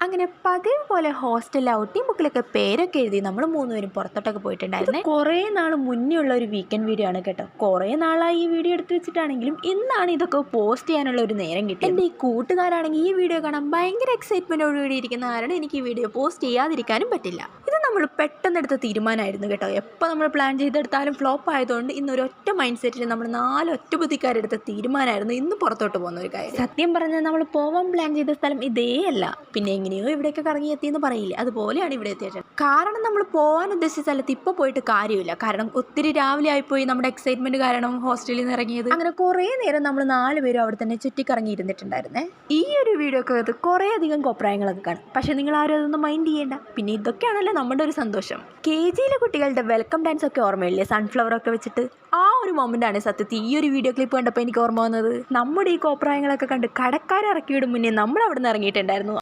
അങ്ങനെ പതിവ് പോലെ ഹോസ്റ്റലിൽ ഔട്ടിംഗ് ബുക്കിലൊക്കെ പേരൊക്കെ എഴുതി നമ്മൾ മൂന്നുപേരും പുറത്തോട്ടൊക്കെ പോയിട്ടുണ്ടായിരുന്നു. കുറേ നാൾ മുന്നേ ഉള്ള ഒരു വീക്കെൻഡ് വീഡിയോ ആണ് കേട്ടോ. കുറേ നാളായി ഈ വീഡിയോ എടുത്ത് വെച്ചിട്ടാണെങ്കിലും ഇന്നാണ് ഇതൊക്കെ പോസ്റ്റ് ചെയ്യാനുള്ള ഒരു നേരം കിട്ടിയത്. എൻ്റെ ഈ കൂട്ടുകാരാണെങ്കിൽ ഈ വീഡിയോ കാണാൻ ഭയങ്കര എക്സൈറ്റ്മെൻറ്റോടുകൂടി ഇരിക്കുന്ന കാരണം എനിക്ക് ഈ വീഡിയോ പോസ്റ്റ് ചെയ്യാതിരിക്കാനും പറ്റില്ല. ഇത് നമ്മൾ പെട്ടെന്നെടുത്ത തീരുമാനമായിരുന്നു കേട്ടോ. എപ്പോൾ നമ്മൾ പ്ലാൻ ചെയ്തെടുത്താലും ഫ്ലോപ്പ് ആയതുകൊണ്ട് ഇന്നൊരൊറ്റ മൈൻഡ് സെറ്റിൽ നമ്മൾ 4 ഒറ്റബുദ്ധിക്കാരെടുത്ത തീരുമാനമായിരുന്നു ഇന്ന് പുറത്തോട്ട് പോകുന്ന ഒരു കാര്യം. സത്യം പറഞ്ഞാൽ നമ്മൾ പോകാൻ പ്ലാൻ ചെയ്ത സ്ഥലം ഇതേ അല്ല. പിന്നെ എങ്ങനെയോ ഇവിടെയൊക്കെ കറങ്ങി എത്തിയെന്ന് പറയില്ലേ, അതുപോലെയാണ് ഇവിടെ എത്തിയത്. കാരണം നമ്മൾ പോകാൻ ഉദ്ദേശിച്ച സ്ഥലത്ത് ഇപ്പോൾ പോയിട്ട് കാര്യമില്ല. കാരണം ഒത്തിരി രാവിലെ ആയിപ്പോയി നമ്മുടെ എക്സൈറ്റ്മെന്റ് കാരണം ഹോസ്റ്റലിൽ നിന്ന് ഇറങ്ങിയത്. അങ്ങനെ കുറേ നേരം നമ്മൾ 4 പേരും അവിടെ തന്നെ ചുറ്റിക്കറങ്ങി ഇരുന്നിട്ടുണ്ടായിരുന്നേ. ഈ ഒരു വീഡിയോ ഒക്കെ കുറേ അധികം കോപ്രായങ്ങളൊക്കെ കാണും. പക്ഷെ നിങ്ങൾ ആരും അതൊന്നും മൈൻഡ് ചെയ്യേണ്ട. പിന്നെ ഇതൊക്കെയാണല്ലോ നമ്മുടെ ഒരു സന്തോഷം. KGയിലെ കുട്ടികളുടെ വെൽക്കം ഡാൻസ് ഒക്കെ ഓർമ്മയില്ലേ, സൺഫ്ലവർ ഒക്കെ വെച്ചിട്ട്. ആ ഒരു മൊമെന്റ് ആണ് സത്യത്തിൽ ഈ ഒരു വീഡിയോ ക്ലിപ്പ് കണ്ടപ്പോൾ എനിക്ക് ഓർമ്മ വന്നത്. നമ്മുടെ ഈ കോപ്രായങ്ങളൊക്കെ കണ്ട് കടക്കാരെ ഇറക്കി വിടും മുന്നേ നമ്മൾ അവിടെ നിന്ന് ഇറങ്ങിയിട്ടുണ്ടായിരുന്നു.